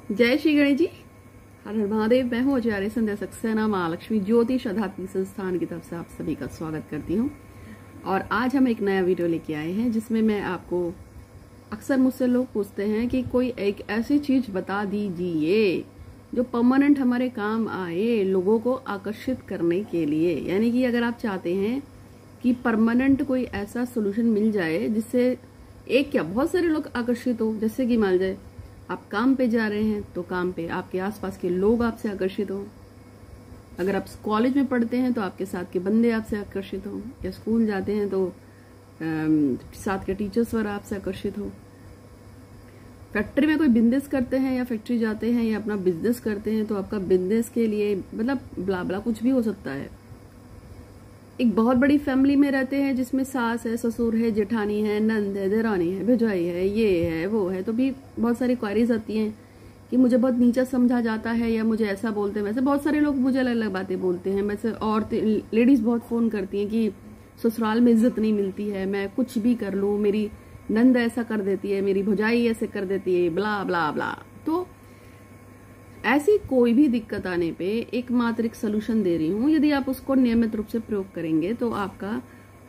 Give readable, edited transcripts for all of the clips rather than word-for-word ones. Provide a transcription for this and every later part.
जय श्री गणेश जी। हर हर महादेव। मैं हूँ आचार्य संध्या सक्सेना महालक्ष्मी ज्योतिष आध्यात्मिक संस्थान की तरफ से आप सभी का स्वागत करती हूँ। और आज हम एक नया वीडियो लेके आए हैं जिसमें मैं आपको, अक्सर मुझसे लोग पूछते हैं कि कोई एक ऐसी चीज बता दीजिए जो परमानेंट हमारे काम आए, लोगों को आकर्षित करने के लिए। यानी कि अगर आप चाहते हैं कि परमानेंट कोई ऐसा सोल्यूशन मिल जाए जिससे एक क्या बहुत सारे लोग आकर्षित हो। जैसे कि मान जाए आप काम पे जा रहे हैं तो काम पे आपके आसपास के लोग आपसे आकर्षित हो। अगर आप कॉलेज में पढ़ते हैं तो आपके साथ के बंदे आपसे आकर्षित हो, या स्कूल जाते हैं तो साथ के टीचर्स वगैरह आपसे आकर्षित हो। फैक्ट्री में कोई बिजनेस करते हैं या फैक्ट्री जाते हैं या अपना बिजनेस करते हैं तो आपका बिजनेस के लिए मतलब ब्ला ब्ला कुछ भी हो सकता है। एक बहुत बड़ी फैमिली में रहते हैं जिसमें सास है, ससुर है, जेठानी है, नंद है, देरानी है, भौजाई है, ये है वो है, तो भी बहुत सारी क्वारीज आती हैं कि मुझे बहुत नीचा समझा जाता है या मुझे ऐसा बोलते हैं। वैसे बहुत सारे लोग मुझे अलग अलग बातें बोलते हैं। वैसे औरतें, लेडीज बहुत फोन करती हैं कि ससुराल में इज्जत नहीं मिलती है, मैं कुछ भी कर लूँ, मेरी नंद ऐसा कर देती है, मेरी भौजाई ऐसे कर देती है, ब्ला ब्ला ब्ला। तो ऐसी कोई भी दिक्कत आने पे एकमात्र एक सोल्यूशन दे रही हूँ। यदि आप उसको नियमित रूप से प्रयोग करेंगे तो आपका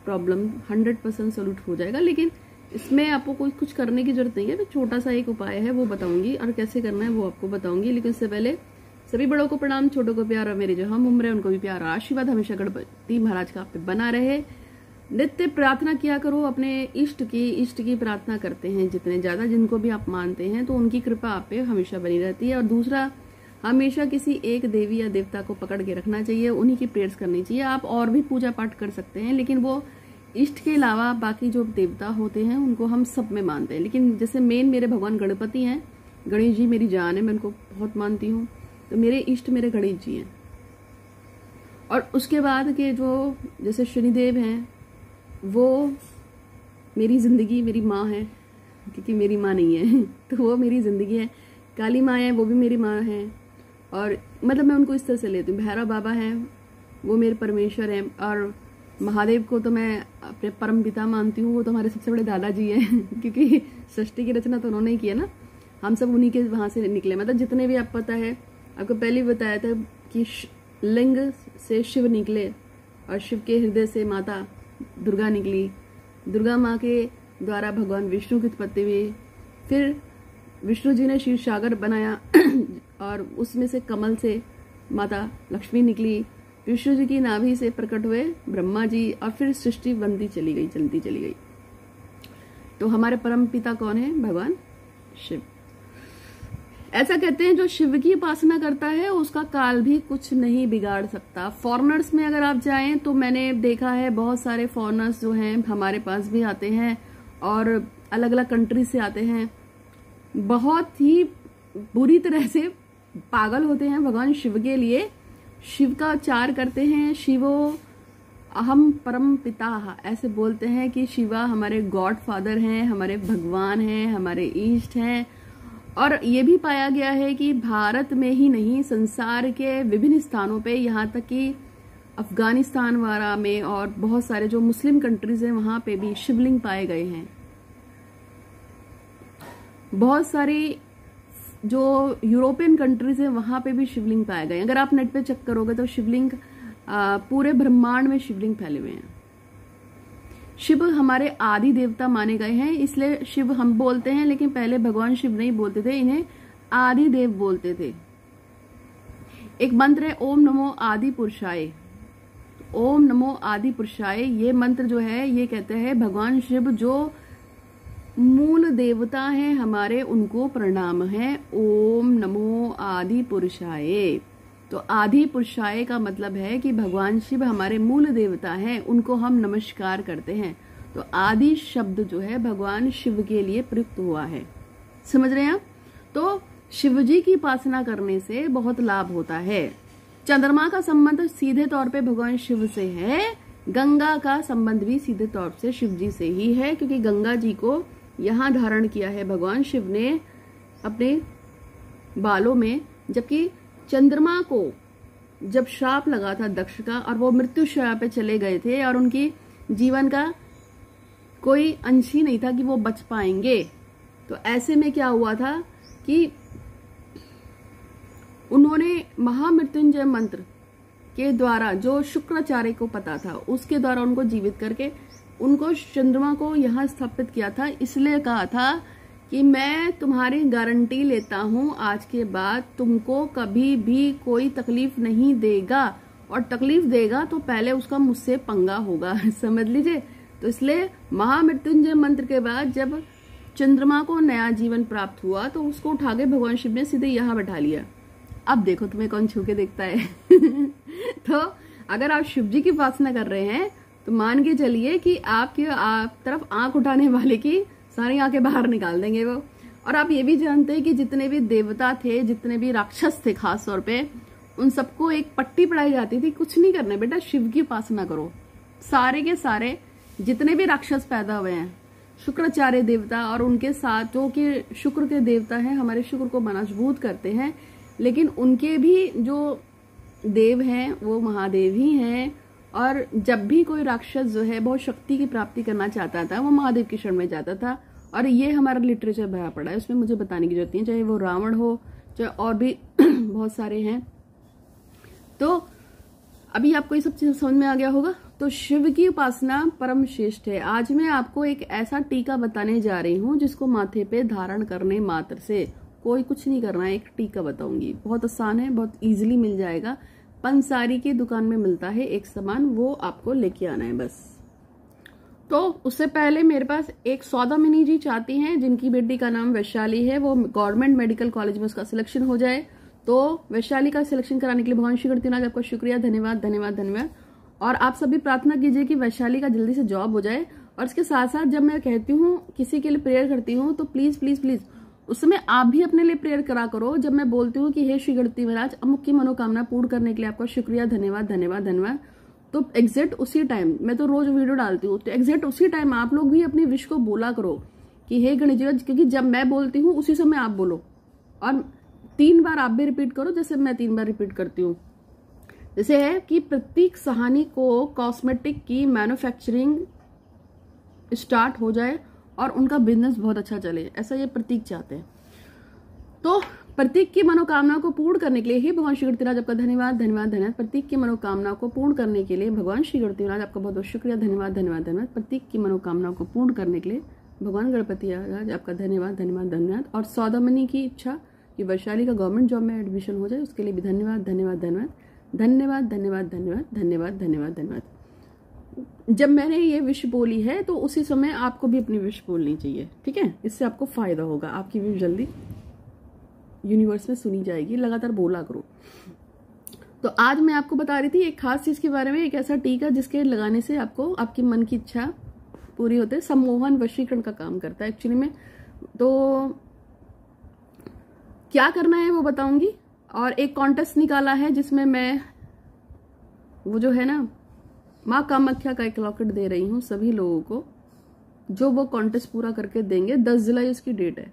प्रॉब्लम 100% सोल्यूट हो जाएगा। लेकिन इसमें आपको कोई कुछ करने की जरूरत नहीं है। तो छोटा सा एक उपाय है वो बताऊंगी, और कैसे करना है वो आपको बताऊंगी। लेकिन इससे पहले सभी बड़ों को प्रणाम, छोटों को प्यार, और मेरे जो हम उम्र है उनको भी प्यार। आशीर्वाद हमेशा गणपति महाराज का आप पे बना रहे। नित्य प्रार्थना किया करो अपने इष्ट की प्रार्थना करते हैं जितने ज्यादा, जिनको भी आप मानते हैं, तो उनकी कृपा आप पे हमेशा बनी रहती है। और दूसरा, हमेशा किसी एक देवी या देवता को पकड़ के रखना चाहिए, उन्हीं की प्रेयर्स करनी चाहिए। आप और भी पूजा पाठ कर सकते हैं, लेकिन वो इष्ट के अलावा बाकी जो देवता होते हैं उनको हम सब में मानते हैं। लेकिन जैसे मेन मेरे भगवान गणपति हैं, गणेश जी मेरी जान है, मैं उनको बहुत मानती हूँ, तो मेरे इष्ट मेरे गणेश जी हैं। और उसके बाद के जो जैसे शनिदेव हैं, वो मेरी जिंदगी, मेरी माँ है, क्योंकि मेरी माँ नहीं है तो वो मेरी जिंदगी है। काली माँ है, वो भी मेरी माँ है। और मतलब मैं उनको इस तरह से लेती हूँ। भैरव बाबा हैं, वो मेरे परमेश्वर हैं। और महादेव को तो मैं अपने परम पिता मानती हूँ, वो तो हमारे सबसे बड़े दादाजी हैं क्योंकि सृष्टि की रचना तो उन्होंने ही की है ना, हम सब उन्हीं के वहां से निकले। मतलब जितने भी आप पता है, आपको पहले भी बताया था कि लिंग से शिव निकले और शिव के हृदय से माता दुर्गा निकली, दुर्गा माँ के द्वारा भगवान विष्णु की उत्पत्ति हुई, फिर विष्णु जी ने क्षीर सागर बनाया और उसमें से कमल से माता लक्ष्मी निकली, विष्णु जी की नाभि से प्रकट हुए ब्रह्मा जी, और फिर सृष्टि बनती चली गई, चलती चली गई। तो हमारे परम पिता कौन है? भगवान शिव। ऐसा कहते हैं जो शिव की उपासना करता है उसका काल भी कुछ नहीं बिगाड़ सकता। फॉरेनर्स में अगर आप जाएं तो मैंने देखा है बहुत सारे फॉरेनर्स जो हैं हमारे पास भी आते हैं और अलग अलग कंट्री से आते हैं, बहुत ही बुरी तरह से पागल होते हैं भगवान शिव के लिए। शिव का उच्चार करते हैं, शिवो अहम परम पिता, ऐसे बोलते हैं कि शिवा हमारे गॉड फादर हैं, हमारे भगवान हैं, हमारे ईष्ट हैं। और ये भी पाया गया है कि भारत में ही नहीं, संसार के विभिन्न स्थानों पे, यहाँ तक कि अफगानिस्तान वगैरह में और बहुत सारे जो मुस्लिम कंट्रीज हैं वहां पे भी शिवलिंग पाए गए हैं। बहुत सारी जो यूरोपियन कंट्रीज है वहां पे भी शिवलिंग पाए गए। अगर आप नेट पे चेक करोगे तो शिवलिंग पूरे ब्रह्मांड में शिवलिंग फैले हुए हैं। शिव हमारे आदि देवता माने गए हैं, इसलिए शिव हम बोलते हैं, लेकिन पहले भगवान शिव नहीं बोलते थे, इन्हें आदि देव बोलते थे। एक मंत्र है ओम नमो आदि पुरुषाय। ओम नमो आदि पुरुषाय, ये मंत्र जो है ये कहते हैं भगवान शिव जो मूल देवता हैं हमारे, उनको प्रणाम है। ओम नमो आदि पुरुषाय। तो आदि पुरुषाय का मतलब है कि भगवान शिव हमारे मूल देवता हैं, उनको हम नमस्कार करते हैं। तो आदि शब्द जो है भगवान शिव के लिए प्रयुक्त हुआ है। समझ रहे हैं आप? तो शिव जी की उपासना करने से बहुत लाभ होता है। चंद्रमा का संबंध सीधे तौर पे भगवान शिव से है, गंगा का संबंध भी सीधे तौर से शिव जी से ही है, क्योंकि गंगा जी को यहाँ धारण किया है भगवान शिव ने अपने बालों में। जबकि चंद्रमा को जब श्राप लगा था दक्ष का और वो मृत्यु शैया पे चले गए थे और उनकी जीवन का कोई अंश ही नहीं था कि वो बच पाएंगे, तो ऐसे में क्या हुआ था कि उन्होंने महामृत्युंजय मंत्र के द्वारा, जो शुक्राचार्य को पता था, उसके द्वारा उनको जीवित करके उनको चंद्रमा को यहाँ स्थापित किया था। इसलिए कहा था कि मैं तुम्हारी गारंटी लेता हूं, आज के बाद तुमको कभी भी कोई तकलीफ नहीं देगा, और तकलीफ देगा तो पहले उसका मुझसे पंगा होगा। समझ लीजिए। तो इसलिए महामृत्युंजय मंत्र के बाद जब चंद्रमा को नया जीवन प्राप्त हुआ तो उसको उठा के भगवान शिव ने सीधे यहाँ बैठा लिया। अब देखो तुम्हें कौन छू के देखता है। तो अगर आप शिव जी की उपासना कर रहे हैं तो मान के चलिए कि आपकी तरफ आंख उठाने वाले की सारी आंखें बाहर निकाल देंगे वो। और आप ये भी जानते हैं कि जितने भी देवता थे, जितने भी राक्षस थे, खास तौर पे उन सबको एक पट्टी पढ़ाई जाती थी, कुछ नहीं करना बेटा, शिव की उपासना करो। सारे के सारे जितने भी राक्षस पैदा हुए हैं, शुक्राचार्य देवता और उनके साथ जो कि शुक्र के देवता हैं, हमारे शुक्र को मजबूत करते हैं, लेकिन उनके भी जो देव हैं वो महादेव ही हैं। और जब भी कोई राक्षस जो है बहुत शक्ति की प्राप्ति करना चाहता था, वो महादेव की शरण में जाता था। और ये हमारा लिटरेचर भरा पड़ा है, उसमें मुझे बताने की जरूरत नहीं, चाहे वो रावण हो, चाहे और भी बहुत सारे हैं। तो अभी आपको ये सब चीज समझ में आ गया होगा। तो शिव की उपासना परम श्रेष्ठ है। आज मैं आपको एक ऐसा टीका बताने जा रही हूँ जिसको माथे पे धारण करने मात्र से, कोई कुछ नहीं करना है, एक टीका बताऊंगी। बहुत आसान है, बहुत इजीली मिल जाएगा। पंसारी की दुकान में मिलता है एक सामान, वो आपको लेके आना है बस। तो उससे पहले मेरे पास एक सौदामिनी जी चाहती हैं, जिनकी बेटी का नाम वैशाली है, वो गवर्नमेंट मेडिकल कॉलेज में उसका सिलेक्शन हो जाए। तो वैशाली का सिलेक्शन कराने के लिए भगवान श्री करती हूँ आपका शुक्रिया, धन्यवाद धन्यवाद धन्यवाद। और आप सभी प्रार्थना कीजिए कि वैशाली का जल्दी से जॉब हो जाए। और इसके साथ साथ जब मैं कहती हूँ किसी के लिए प्रेयर करती हूँ तो प्लीज प्लीज प्लीज उस समय आप भी अपने लिए प्रेयर करा करो। जब मैं बोलती हूँ कि हे श्री गणपति महाराज, अमुक की मनोकामना पूर्ण करने के लिए आपका शुक्रिया, धन्यवाद धन्यवाद धन्यवाद, तो एग्जैक्ट उसी टाइम, मैं तो रोज वीडियो डालती हूँ, तो एग्जैक्ट उसी टाइम आप लोग भी अपनी विश को बोला करो कि हे गणेश जी, क्योंकि जब मैं बोलती हूँ उसी समय आप बोलो। और 3 बार आप भी रिपीट करो, जैसे मैं 3 बार रिपीट करती हूँ। जैसे है कि प्रतीक साहनी को कॉस्मेटिक की मैन्युफैक्चरिंग स्टार्ट हो जाए और उनका बिजनेस बहुत अच्छा चले, ऐसा ये प्रतीक चाहते हैं। तो प्रतीक की मनोकामना को पूर्ण करने के लिए ही भगवान श्री गणपति आपका धन्यवाद धन्यवाद धन्यवाद। प्रतीक की मनोकामना को पूर्ण करने के लिए भगवान श्री गणपति आपका बहुत बहुत शुक्रिया, धन्यवाद धन्यवाद धन्यवाद। प्रतीक की मनोकामना को पूर्ण करने के लिए भगवान गणपति आपका धन्यवाद धन्यवाद धन्यवाद। और सौदामिनी की इच्छा कि वैशाली का गवर्नमेंट जॉब में एडमिशन हो जाए, उसके लिए भी धन्यवाद धन्यवाद धन्यवाद धन्यवाद धन्यवाद धन्यवाद धन्यवाद धन्यवाद धन्यवाद। जब मैंने ये विश बोली है तो उसी समय आपको भी अपनी विश बोलनी चाहिए, ठीक है? इससे आपको फायदा होगा, आपकी विश जल्दी यूनिवर्स में सुनी जाएगी। लगातार बोला करो। तो आज मैं आपको बता रही थी एक खास चीज के बारे में, एक ऐसा टीका जिसके लगाने से आपको आपकी मन की इच्छा पूरी होती है, सम्मोहन वशीकरण का काम करता है एक्चुअली में। तो क्या करना है वो बताऊंगी। और एक कॉन्टेस्ट निकाला है जिसमें मैं वो जो है ना माँ कामाख्या का एक लॉकेट दे रही हूँ सभी लोगों को, जो वो कॉन्टेस्ट पूरा करके देंगे। 10 जुलाई उसकी डेट है,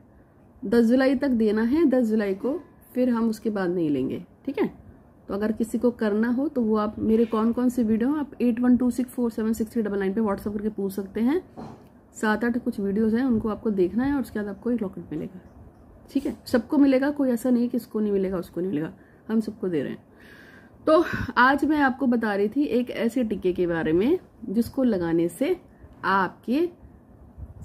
10 जुलाई तक देना है, 10 जुलाई को, फिर हम उसके बाद नहीं लेंगे, ठीक है? तो अगर किसी को करना हो तो वो आप मेरे कौन कौन से वीडियो आप 8126476399 पे व्हाट्सएप करके पूछ सकते हैं। 7-8 कुछ वीडियोस हैं, उनको आपको देखना है और उसके बाद आपको एक लॉकेट मिलेगा, ठीक है? सबको मिलेगा, कोई ऐसा नहीं कि इसको नहीं मिलेगा उसको नहीं मिलेगा, हम सबको दे रहे हैं। तो आज मैं आपको बता रही थी एक ऐसे टीके के बारे में जिसको लगाने से आपके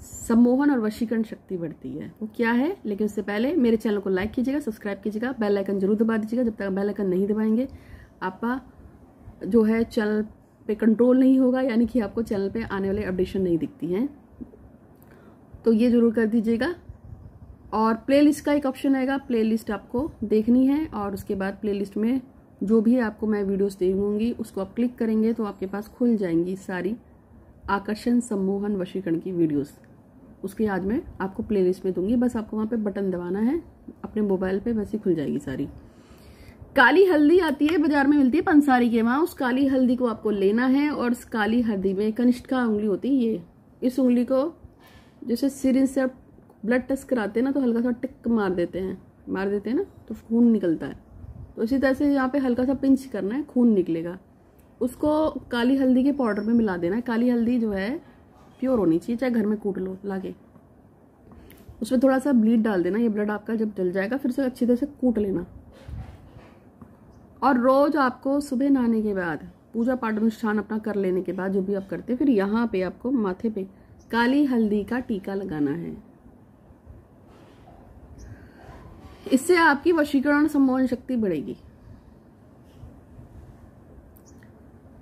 सम्मोहन और वशीकरण शक्ति बढ़ती है। वो क्या है? लेकिन उससे पहले मेरे चैनल को लाइक कीजिएगा, सब्सक्राइब कीजिएगा, बेल आइकन जरूर दबा दीजिएगा। जब तक बेल आइकन नहीं दबाएंगे आपका जो है चैनल पे कंट्रोल नहीं होगा, यानी कि आपको चैनल पे आने वाले अपडेशन नहीं दिखती हैं। तो ये जरूर कर दीजिएगा। और प्लेलिस्ट का एक ऑप्शन आएगा, प्लेलिस्ट आपको देखनी है और उसके बाद प्लेलिस्ट में जो भी आपको मैं वीडियोस दूंगी उसको आप क्लिक करेंगे तो आपके पास खुल जाएंगी सारी आकर्षण सम्मोहन वशीकरण की वीडियोस। उसकी आज मैं आपको प्लेलिस्ट में दूंगी, बस आपको वहां पे बटन दबाना है अपने मोबाइल पे, वैसे खुल जाएगी सारी। काली हल्दी आती है, बाजार में मिलती है पंसारी के वहां, उस काली हल्दी को आपको लेना है। और उस काली हल्दी में कनिष्ठा उंगली होती है, ये इस उंगली को जैसे सिरिंज से ब्लड टेस्ट कराते हैं ना, तो हल्का सा टिक मार देते हैं ना, तो खून निकलता है। तो इसी तरह से यहाँ पे हल्का सा पिंच करना है, खून निकलेगा। उसको काली हल्दी के पाउडर में मिला देना है। काली हल्दी जो है प्योर होनी चाहिए, चाहे घर में कूट लो लाके, उसमें थोड़ा सा ब्लीड डाल देना। ये ब्लड आपका जब जल जाएगा फिर से अच्छी तरह से कूट लेना, और रोज आपको सुबह नहाने के बाद पूजा पाठ अनुष्ठान अपना कर लेने के बाद जो भी आप करते हैं, फिर यहाँ पे आपको माथे पे काली हल्दी का टीका लगाना है। इससे आपकी वशीकरण सम्मोहन शक्ति बढ़ेगी।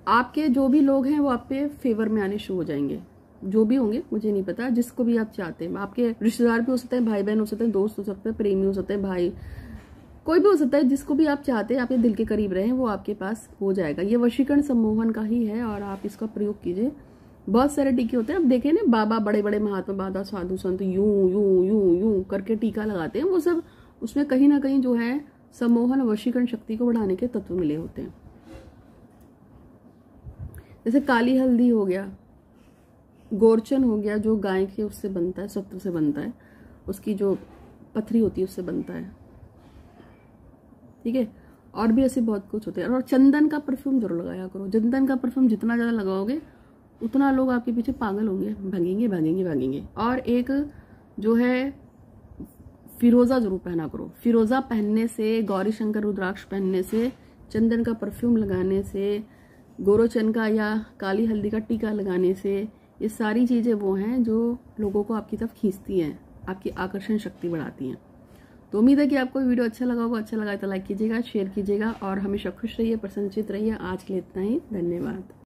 आपके जो भी लोग हैं वो आप पे फेवर में आने शुरू हो जाएंगे, जो भी होंगे मुझे नहीं पता, जिसको भी आप चाहते हैं। आपके रिश्तेदार भी हो सकते हैं, भाई बहन हो सकते हैं, दोस्त हो सकते हैं, प्रेमी हो सकते हैं, भाई कोई भी हो सकता है, जिसको भी आप चाहते हैं आपके दिल के करीब रहे वो आपके पास हो जाएगा। ये वशीकरण सम्मोहन का ही है और आप इसका प्रयोग कीजिए। बहुत सारे टीके होते हैं, अब देखें ना, बाबा बड़े बड़े महात्मा बाबा साधु संत यूं यूं यूं यूं करके टीका लगाते हैं, वो सब उसमें कहीं ना कहीं जो है सम्मोहन वशीकरण शक्ति को बढ़ाने के तत्व मिले होते हैं। जैसे काली हल्दी हो गया, गोरचन हो गया जो गाय के उससे बनता है, सत्व से बनता है, उसकी जो पथरी होती है उससे बनता है, ठीक है। और भी ऐसे बहुत कुछ होते हैं। और चंदन का परफ्यूम जरूर लगाया करो। चंदन का परफ्यूम जितना ज्यादा लगाओगे उतना लोग आपके पीछे पागल होंगे, भागेंगे भागेंगे भागेंगे। और एक जो है फिरोजा जरूर पहना करो। फिरोजा पहनने से, गौरी शंकर रुद्राक्ष पहनने से, चंदन का परफ्यूम लगाने से, गोरोचन का या काली हल्दी का टीका लगाने से, ये सारी चीजें वो हैं जो लोगों को आपकी तरफ खींचती हैं, आपकी आकर्षण शक्ति बढ़ाती हैं। तो उम्मीद है कि आपको वीडियो अच्छा लगा होगा। अच्छा लगा तो लाइक कीजिएगा, शेयर कीजिएगा और हमेशा खुश रहिए, प्रसन्नचित रहिए। आज के लिए इतना ही, धन्यवाद।